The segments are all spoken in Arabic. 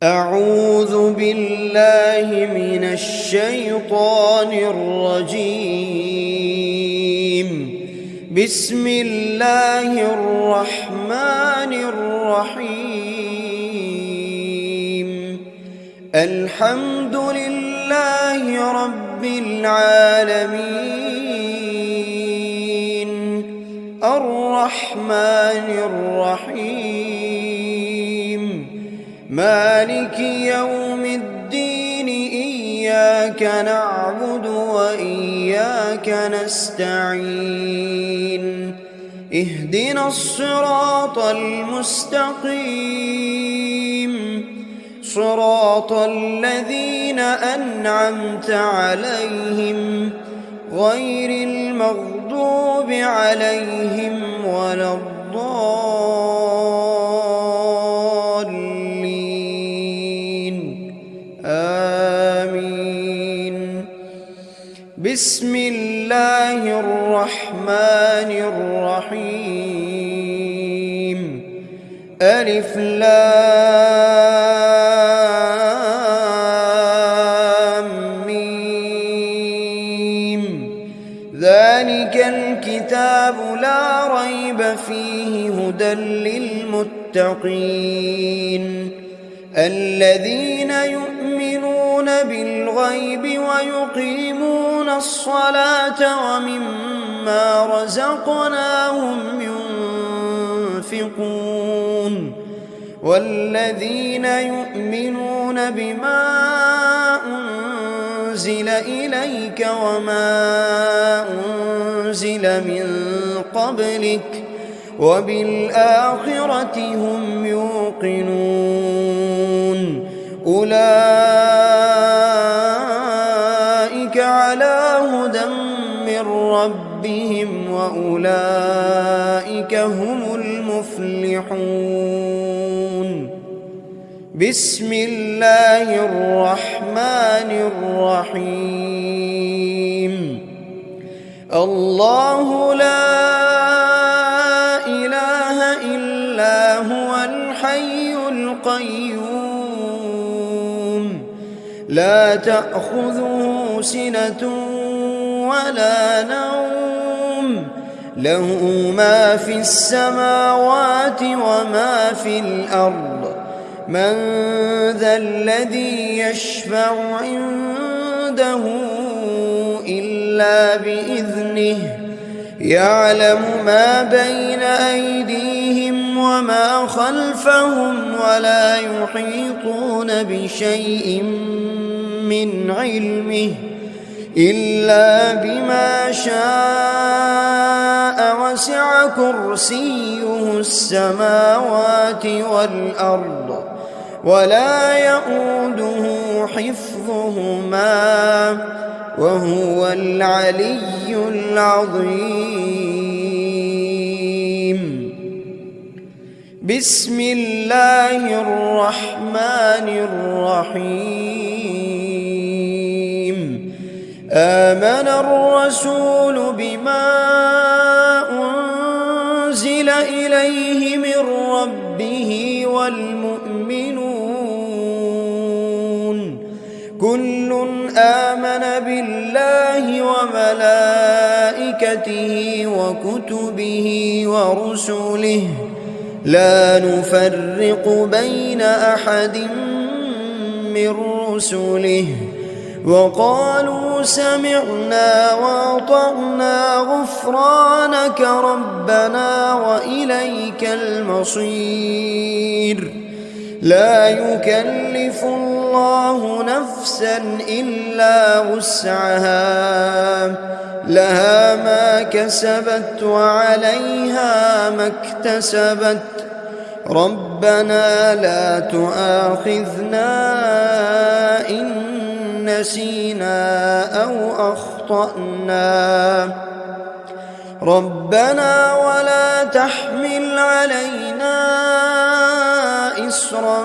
أعوذ بالله من الشيطان الرجيم. بسم الله الرحمن الرحيم. الحمد لله رب العالمين، الرحمن الرحيم، مالك يوم الدين. إياك نعبد وإياك نستعين. اهدنا الصراط المستقيم، صراط الذين أنعمت عليهم غير المغضوب عليهم ولا الضالين. آمين. بسم الله الرحمن الرحيم. ألف لام ميم. ذلك الكتاب لا ريب فيه هدى للمتقين، الذين يؤمنون بالغيب ويقيمون الصلاة ومما رزقناهم ينفقون، والذين يؤمنون بما أنزل إليك وما أنزل من قبلك وبالآخرة هم يوقنون. أولئك على هدى من ربهم وأولئك هم المفلحون. بسم الله الرحمن الرحيم. الله لا إله إلا هو الحي القيوم، لا تأخذه سنة ولا نوم، له ما في السماوات وما في الأرض. من ذا الذي يشفع عنده إلا بإذنه، يعلم ما بين أيديهم وما خلفهم ولا يحيطون بشيء من علمه إلا بما شاء، وسع كرسيه السماوات والأرض ولا يؤوده حفظهما وهو العلي العظيم. بسم الله الرحمن الرحيم. آمن الرسول بما أنزل إليه من ربه والمؤمنون، كل آمن بالله وملائكته وكتبه ورسله، لا نفرق بين أحد من رسله، وقالوا سمعنا وأطعنا غفرانك ربنا وإليك المصير. لا يكلف الله نفسا إلا وسعها، لها ما كسبت وعليها ما اكتسبت. ربنا لا تؤاخذنا إن نسينا أو أخطأنا، ربنا ولا تحمل علينا إصرا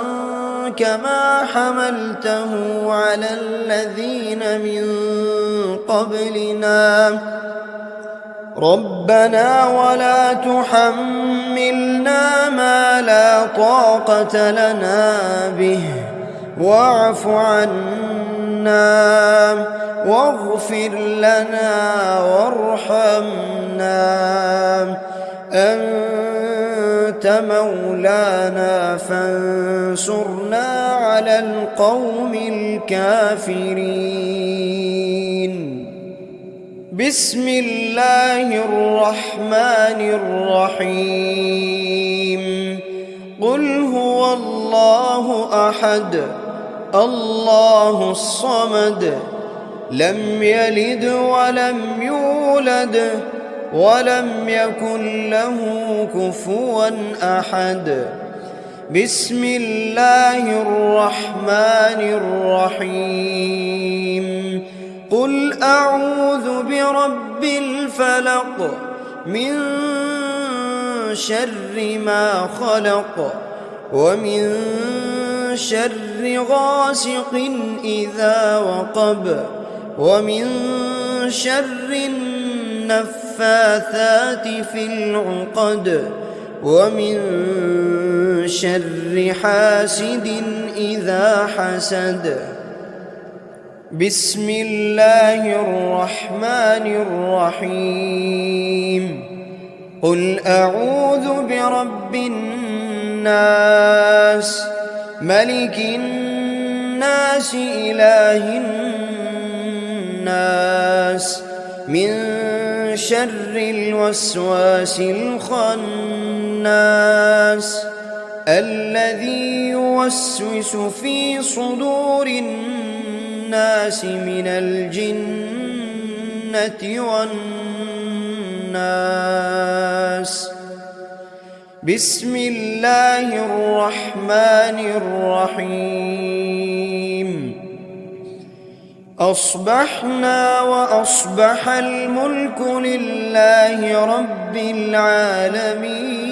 كما حملته على الذين من قبلنا، ربنا ولا تحملنا ما لا طاقة لنا به واعف عنا واغفر لنا وارحمنا أنت مولانا فانصرنا على القوم الكافرين. بسم الله الرحمن الرحيم. قل هو الله أحد الله الصمد لم يلد ولم يولد ولم يكن له كفوا أحد. بسم الله الرحمن الرحيم. قل أعوذ برب الفلق من شر ما خلق ومن شر غاسق إذا وقب ومن شر النفاثات في العقد ومن شر حاسد إذا حسد. بسم الله الرحمن الرحيم. قل أعوذ برب الناس ملك الناس إله الناس من شر الوسواس الخناس الذي يوسوس في صدور الناس من الجنة والناس. بسم الله الرحمن الرحيم. أصبحنا وأصبح الملك لله رب العالمين.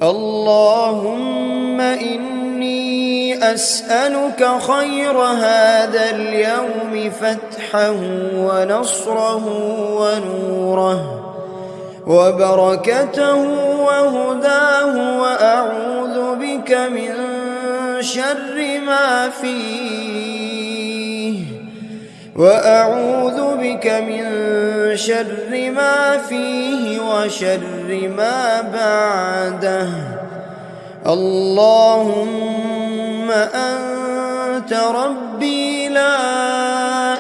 اللهم إني أسألك خير هذا اليوم فتحه ونصره ونوره وبركته وهداه وأعوذ بك من شر ما فيه وشر ما بعده. اللهم أنت ربي لا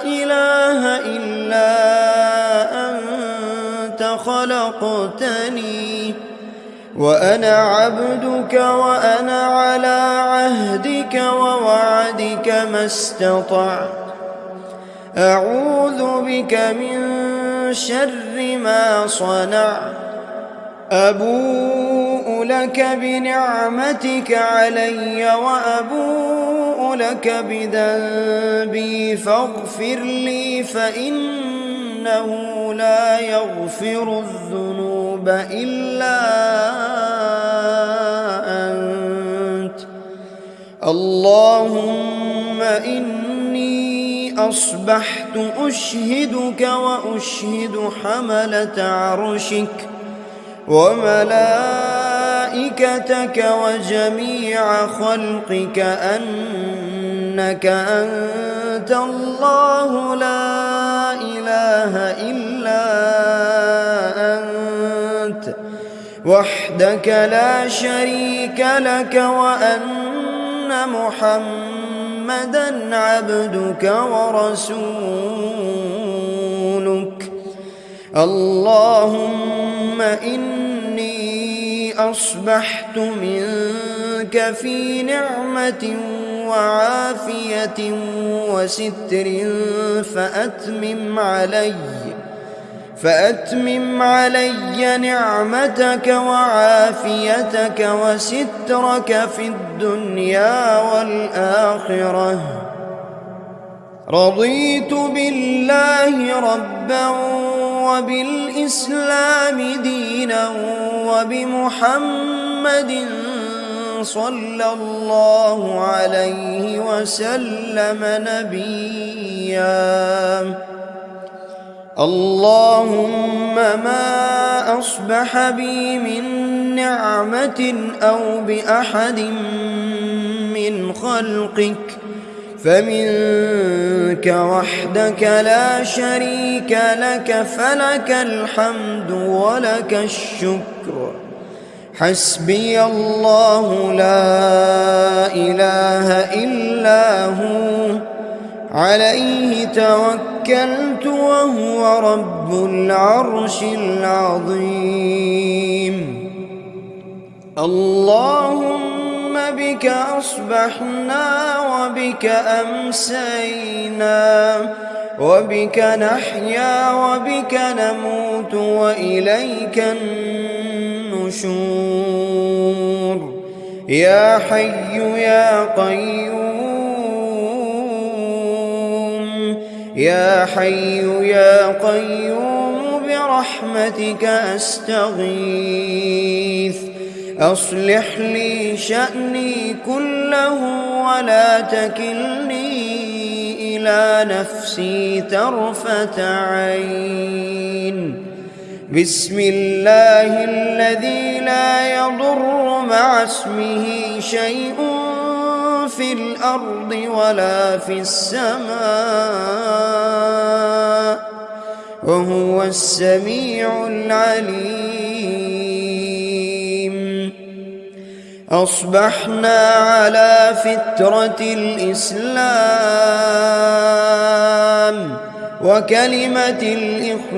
إله إلا أنت خلقتني وأنا عبدك وأنا على عهدك ووعدك ما استطعت. أعوذ بك من شر ما صنعت. أبوء لك بنعمتك علي وأبوء لك بذنبي فاغفر لي فإنه لا يغفر الذنوب إلا أنت. اللهم إني أصبحت أشهدك وأشهد حملة عرشك وملائكتك وجميع خلقك أنك أنت الله لا إله إلا أنت وحدك لا شريك لك وأن محمدًا عبدك ورسولك. اللهم إني أصبحت منك في نعمة وعافية وستر فأتمم علي نعمتك وعافيتك وسترك في الدنيا والآخرة. رضيت بالله ربا وبالإسلام دينا وبمحمد صلى الله عليه وسلم نبيا. اللهم ما أصبح بي من نعمة أو بأحد من خلقك فمنك وحدك لا شريك لك، فلك الحمد ولك الشكر. حسبي الله لا إله إلا هو، عليه توكلت وهو رب العرش العظيم. اللهم بك أصبحنا وبك أمسينا، وبك نحيا وبك نموت وإليك النشور. يا حي يا قيوم، يا حي يا قيوم برحمتك أستغيث. أصلح لي شأني كله ولا تكلني إلى نفسي طرفة عين. بسم الله الذي لا يضر مع اسمه شيء في الأرض ولا في السماء، وهو السميع العليم. أصبحنا على فطرة الإسلام وكلمة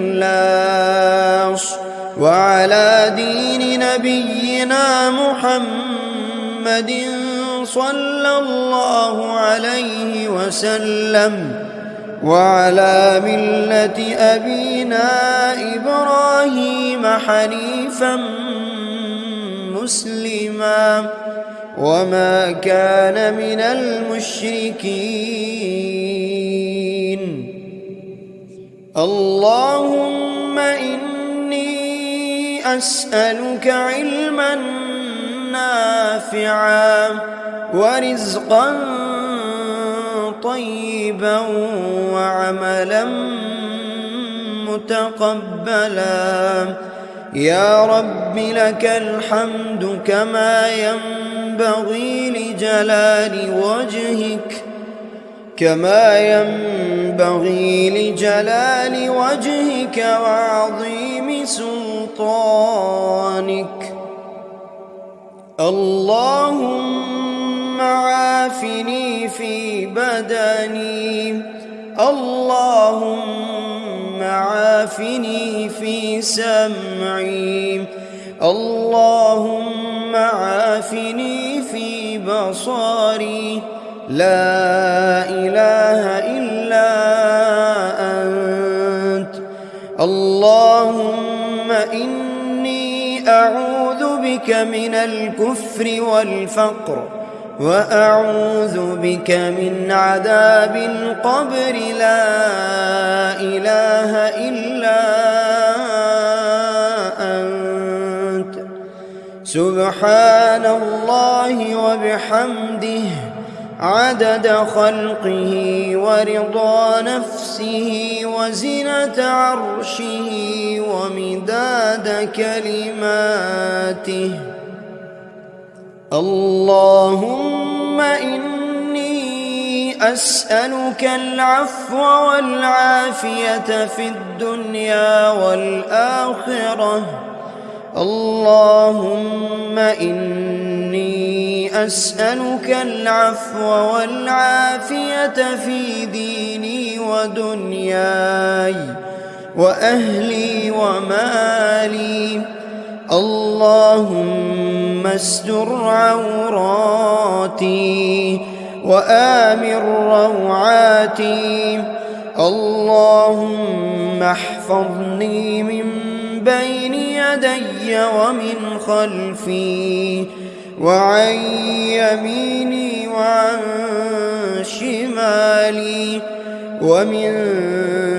الإخلاص، وعلى دين نبينا محمد صلى الله عليه وسلم، وعلى ملة أبينا إبراهيم حنيفا مسلما وما كان من المشركين. اللهم إني أسألك علما نافعا ورزقا طيبا وعملا متقبلا. يا رب لك الحمد كما ينبغي لجلال وجهك وعظيم سلطانك. اللهم عافني في بدني، اللهم عافني في سمعي، اللهم عافني في بصري. لا إله إلا أنت. اللهم إني أعوذ بك من الكفر والفقر، وأعوذ بك من عذاب القبر. لا إله إلا أنت. سبحان الله وبحمده عدد خلقه ورضا نفسه وزنة عرشه ومداد كلماته. اللهم إني أسألك العفو والعافية في الدنيا والآخرة. اللهم إني أسألك العفو والعافية في ديني ودنياي وأهلي ومالي. اللهم استر عوراتي وآمن روعاتي. اللهم احفظني من بين يدي ومن خلفي وعن يميني وعن شمالي ومن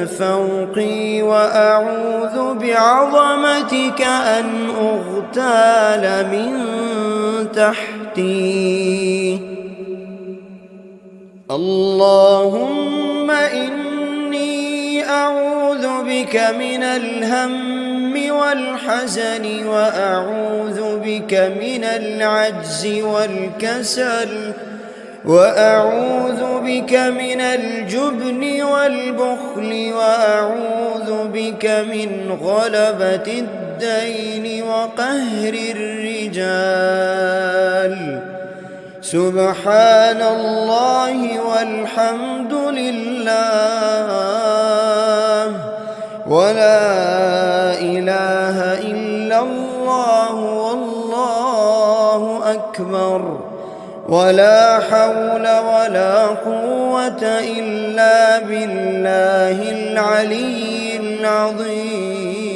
فوقي، وأعوذ بعظمتك أن أغتال من تحتي. اللهم إني أعوذ بك من الهم والحزن، وأعوذ بك من العجز والكسل، وأعوذ بك من الجبن والبخل وأعوذ بك من غلبة الدين وقهر الرجال. سبحان الله والحمد لله ولا إله إلا الله والله أكبر ولا حول ولا قوة إلا بالله العلي العظيم.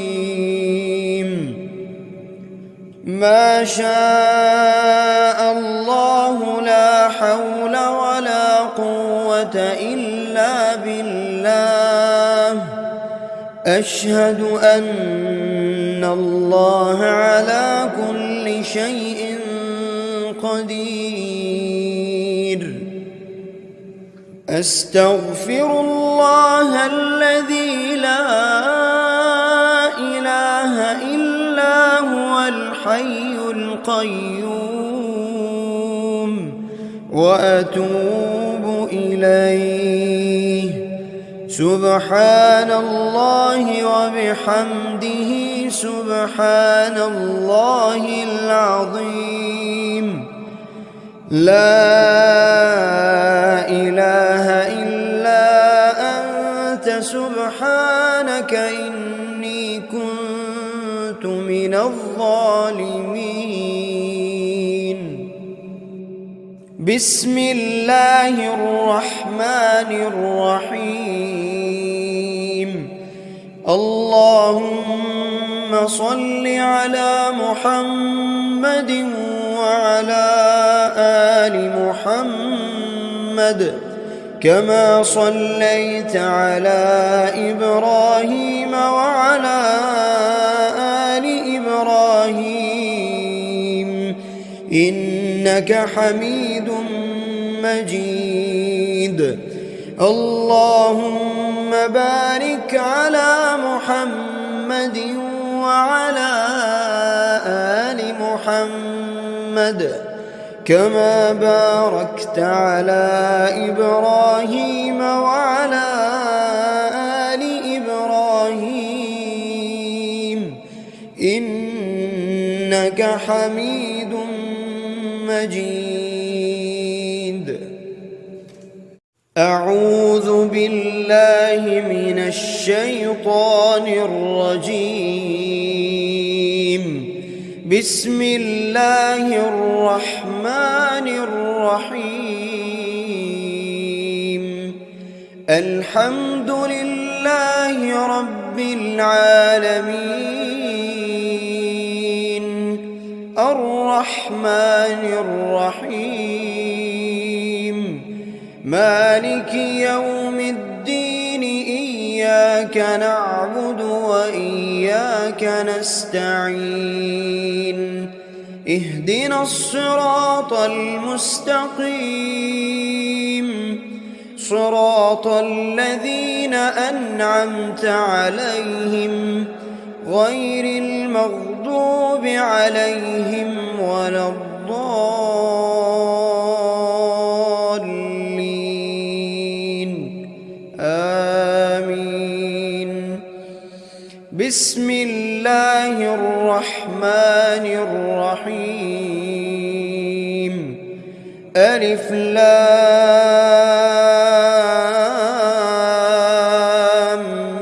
ما شاء الله لا حول ولا قوة إلا بالله. أشهد أن الله على كل شيء قدير. أستغفر الله الذي لا إله إلا هو الحي القيوم وأتوب إليه. سبحان الله وبحمده سبحان الله العظيم. لا إله إلا أنت سبحانك إني كنت من الظالمين. بسم الله الرحمن الرحيم. اللهم صل على محمد وعلى آل محمد كما صليت على إبراهيم وعلى آل إبراهيم إنك حميد مجيد. اللهم بارك على محمد وعلى آل محمد كما باركت على إبراهيم وعلى آل إبراهيم إنك حميد مجيد. أعوذ بالله من الشيطان الرجيم. بسم الله الرحمن الرحيم. الحمد لله رب العالمين الرحمن الرحيم مالك يوم الدين. إياك نعبد وإياك نستعين. اهدنا الصراط المستقيم صراط الذين أنعمت عليهم غير المغضوب عليهم ولا الضالين. آمين. بسم الله الرحمن الرحيم. ألف لام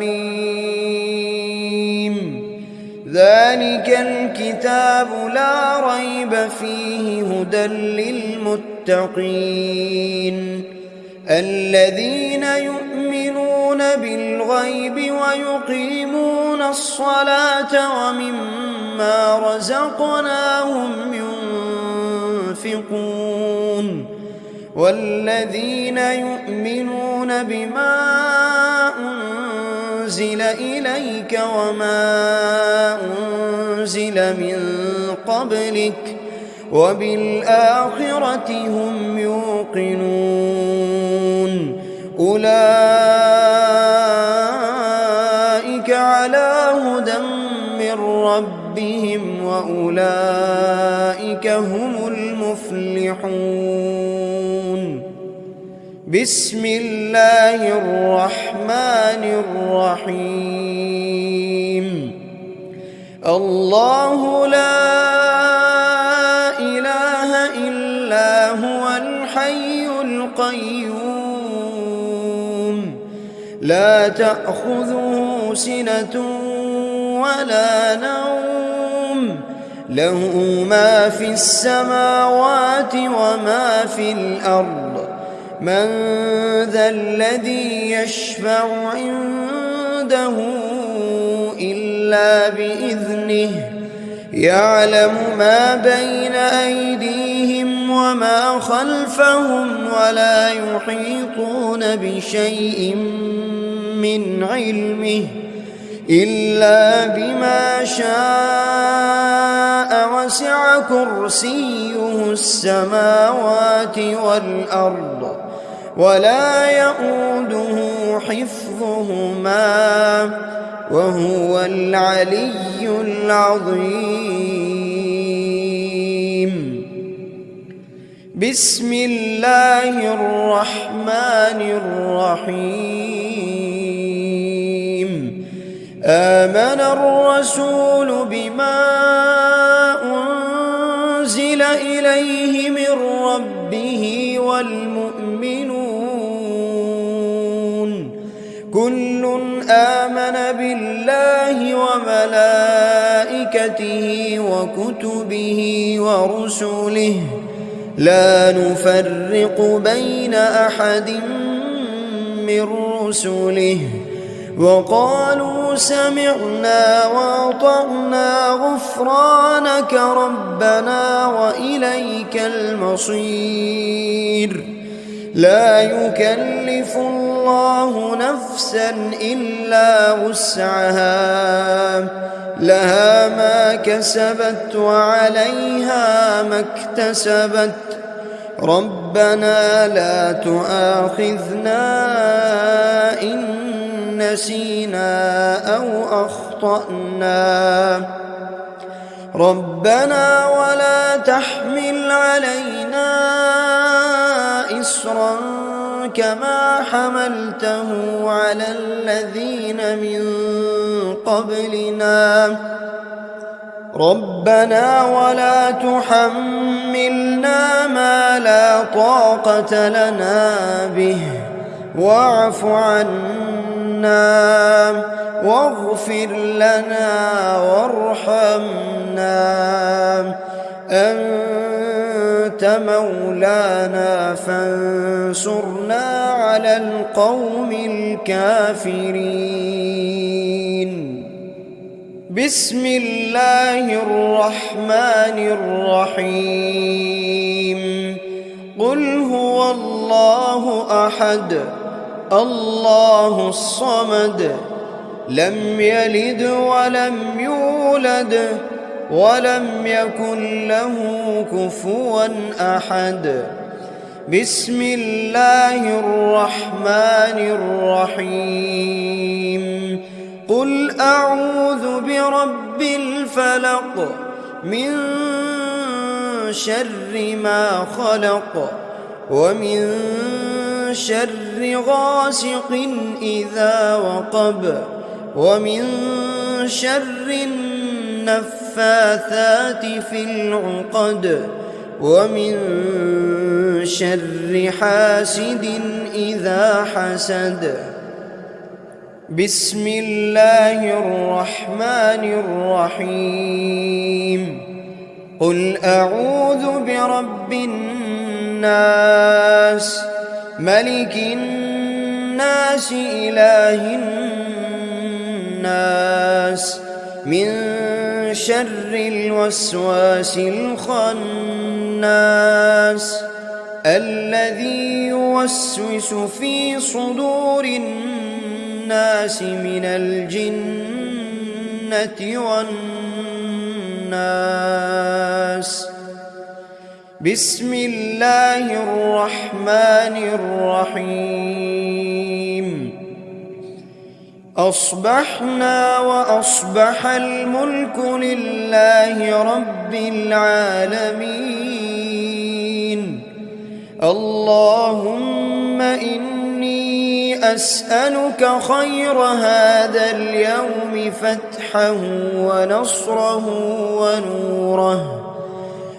ميم. ذلك الكتاب لا ريب فيه هدى للمتقين الذين يؤمنون بالغيب ويقيمون الصلاة ومما رزقناهم ينفقون والذين يؤمنون بما أنزل إليك وما أنزل من قبلك وبالآخرة هم يوقنون. أولئك على هدى من ربهم وأولئك هم المفلحون. بسم الله الرحمن الرحيم الله لا إله إلا هو الحي القيوم لا تأخذه سنة ولا نوم له ما في السماوات وما في الأرض من ذا الذي يشفع عنده إلا بإذنه يعلم ما بين أيديهم وما خلفهم ولا يحيطون بشيء من علمه إلا بما شاء وسع كرسيه السماوات والأرض ولا يئوده حفظهما وهو العلي العظيم بسم الله الرحمن الرحيم آمن الرسول بما أنزل إليه من ربه والمؤمنون كل آمن بالله وملائكته وكتبه ورسله لا نفرق بين أحد من رسله وقالوا سمعنا وأطعنا غفرانك ربنا وإليك المصير لا يكلف الله نفسا إلا وسعها لها ما كسبت وعليها ما اكتسبت ربنا لا تؤاخذنا إن نسينا أو أخطأنا ربنا ولا تحمل علينا إصرا كما حملته على الذين من قبلنا ربنا ولا تحملنا ما لا طاقة لنا به واعف عنا واغفر لنا وارحمنا أنت مولانا فانصرنا على القوم الكافرين بسم الله الرحمن الرحيم قل هو الله أحد الله الصمد لم يلد ولم يولد ولم يكن له كفوا أحد بسم الله الرحمن الرحيم قل أعوذ برب الفلق من شر ما خلق ومن شر غاسق إذا وقب ومن شر النفاثات في العقد ومن شر حاسد إذا حسد بسم الله الرحمن الرحيم قل أعوذ برب الناس ملك الناس إله الناس من شر الوسواس الخناس الذي يوسوس في صدور الناس من الجنة والناس بسم الله الرحمن الرحيم أصبحنا وأصبح الملك لله رب العالمين اللهم إني أسألك خير هذا اليوم فتحه ونصره ونوره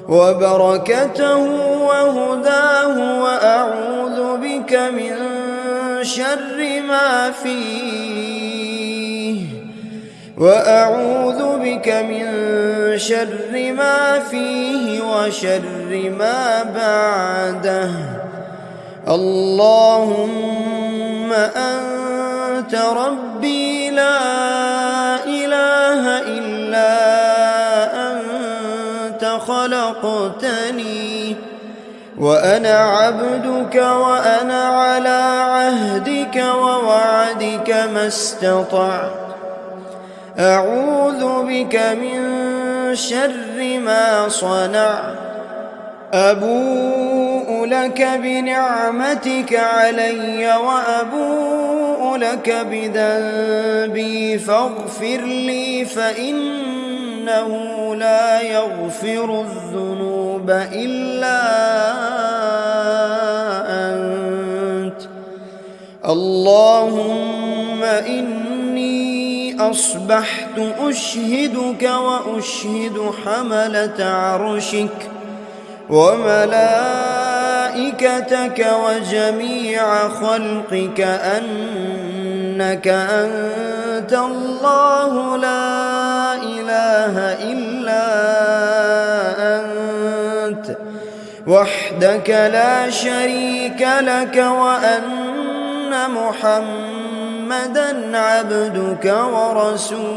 وبركته وهداه، وأعوذ بك من شر ما فيه وشر ما بعده. اللهم أنت ربي لا إله إلا أنت خلقتني وأنا عبدك وأنا على عهدك ووعدك ما استطعت. أعوذ بك من شر ما صنعت. أبوء لك بنعمتك علي وأبوء لك بذنبي فاغفر لي، فإنه لا يغفر الذنوب إلا أنت. اللهم إني أصبحت أشهدك وأشهد حملة عرشك وملائكتك وجميع خلقك أنك أنت الله لا إله إلا أنت وحدك لا شريك لك، وأن محمدًا عبدك ورسولك.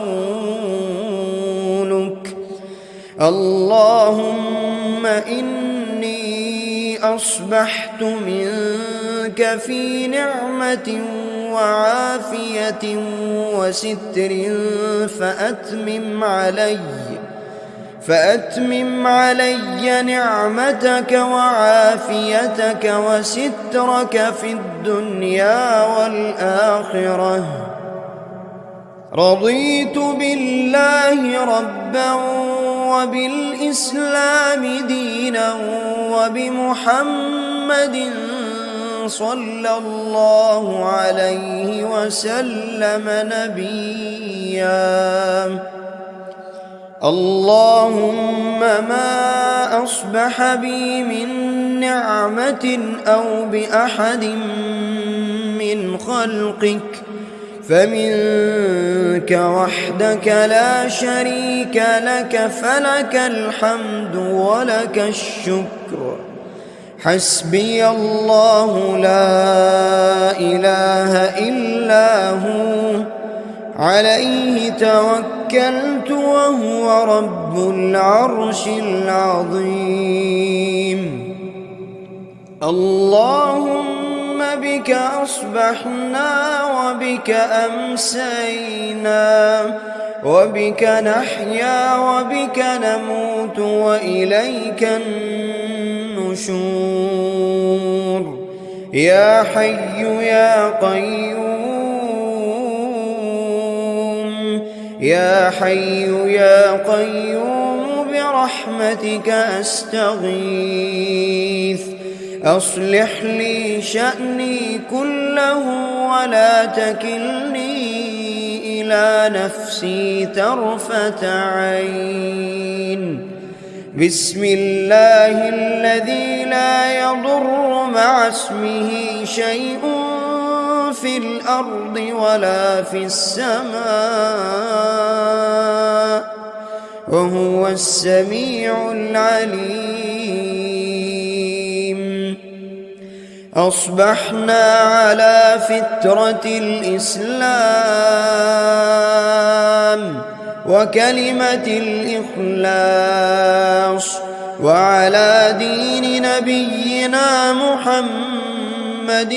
اللهم إني أصبحت منك في نعمة وعافية وستر فأتمم علي نعمتك وعافيتك وسترك في الدنيا والآخرة. رضيت بالله ربا وبالإسلام دينا وبمحمد صلى الله عليه وسلم نبيا. اللهم ما أصبح بي من نعمة أو بأحد من خلقك فمنك وحدك لا شريك لك، فلك الحمد ولك الشكر. حسبي الله لا إله إلا هو عليه توكلت وهو رب العرش العظيم. اللهم بك أصبحنا وبك أمسينا وبك نحيا وبك نموت وإليك النشور. يا حي يا قيوم، يا حي يا قيوم برحمتك أستغيث. أصلح لي شأني كله ولا تكلني إلى نفسي طرفة عين. بسم الله الذي لا يضر مع اسمه شيء في الأرض ولا في السماء وهو السميع العليم. أصبحنا على فطرة الإسلام وكلمة الإخلاص وعلى دين نبينا محمد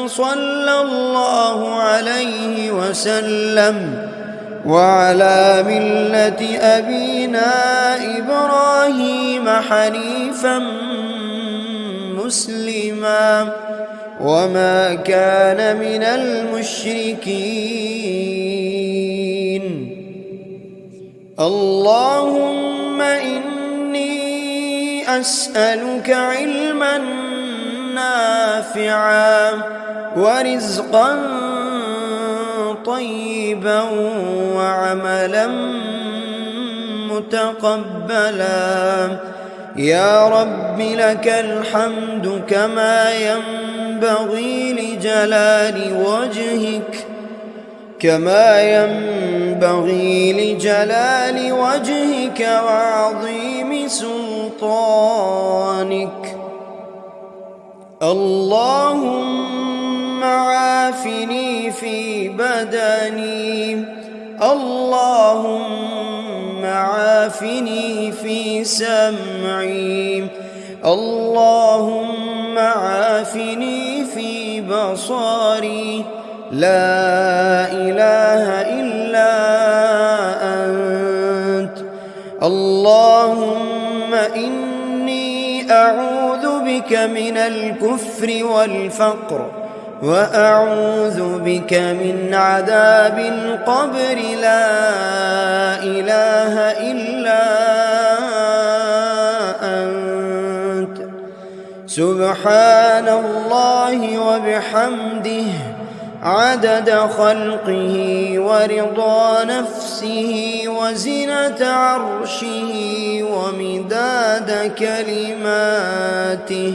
صلى الله عليه وسلم وعلى ملة أبينا إبراهيم حنيفا مسلما وما كان من المشركين. اللهم إني أسألك علما نافعا نافعا ورزقا طيبا وعملا متقبلا. يا رب لك الحمد كما ينبغي لجلال وجهك وعظيم سلطانك. اللهم عافني في بدني، اللهم عافني في سمعي، اللهم عافني في بصري. لا إله إلا أنت. اللهم إني أعوذ بك من الكفر والفقر، وأعوذ بك من عذاب القبر. لا إله إلا أنت. سبحان الله وبحمده عدد خلقه ورضا نفسه وزنة عرشه ومداد كلماته.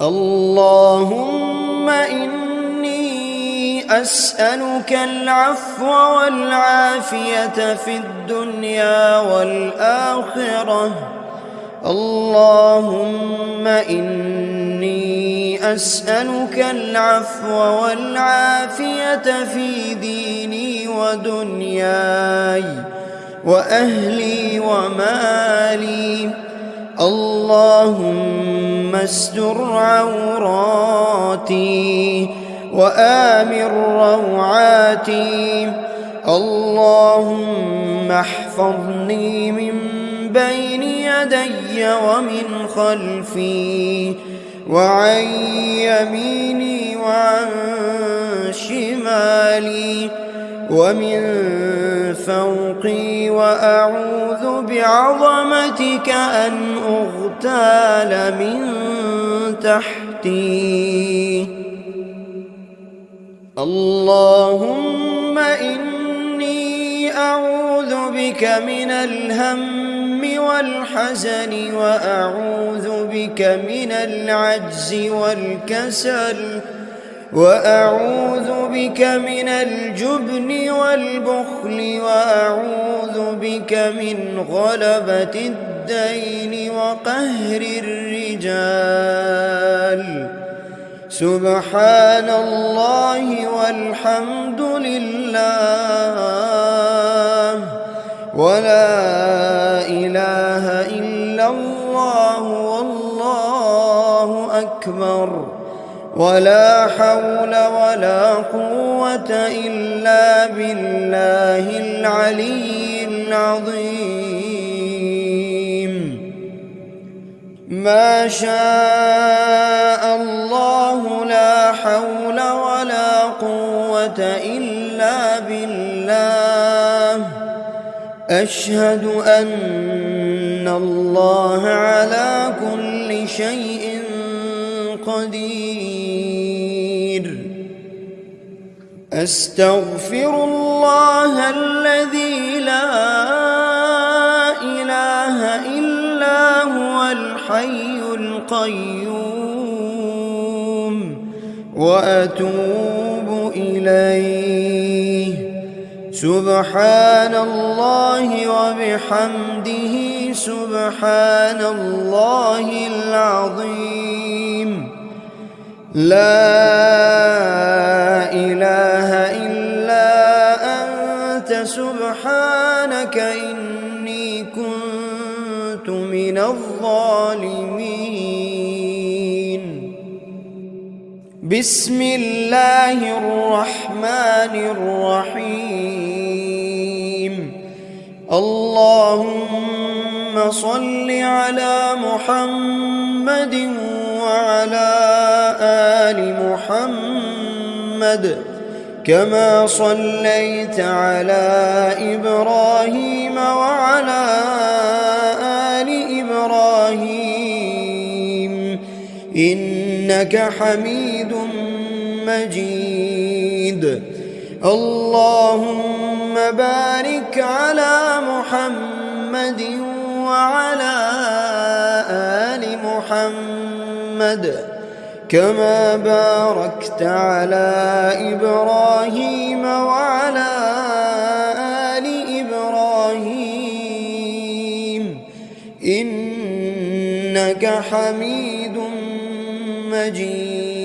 اللهم إني أسألك العفو والعافية في الدنيا والآخرة. اللهم إني أسألك العفو والعافية في ديني ودنياي وأهلي ومالي. اللهم استر عوراتي وآمن روعاتي. اللهم احفظني من بين يدي ومن خلفي وعن يميني وعن شمالي ومن فوقي، وأعوذ بعظمتك أن أغتال من تحتي. اللهم إني أعوذ بك من الهم والحزن، وأعوذ بك من العجز والكسل، وأعوذ بك من الجبن والبخل، وأعوذ بك من غلبة الدين وقهر الرجال. سبحان الله والحمد لله ولا إله إلا الله والله أكبر، ولا حول ولا قوة إلا بالله العلي العظيم. ما شاء الله لا حول ولا قوة إلا بالله. أشهد أن الله على كل شيء قدير. أستغفر الله الذي لا إله إلا هو الحي القيوم، وأتوب إليه. سبحان الله وبحمده سبحان الله العظيم. لا إله إلا أنت سبحانك إني كنت من الظالمين. بسم الله الرحمن الرحيم. اللهم صل على محمد وعلى آل محمد كما صليت على إبراهيم وعلى آل إبراهيم إنك حميد مجيد. اللهم بارك على محمد وعلى آل محمد كما باركت على إبراهيم وعلى آل إبراهيم إنك حميد مجيد.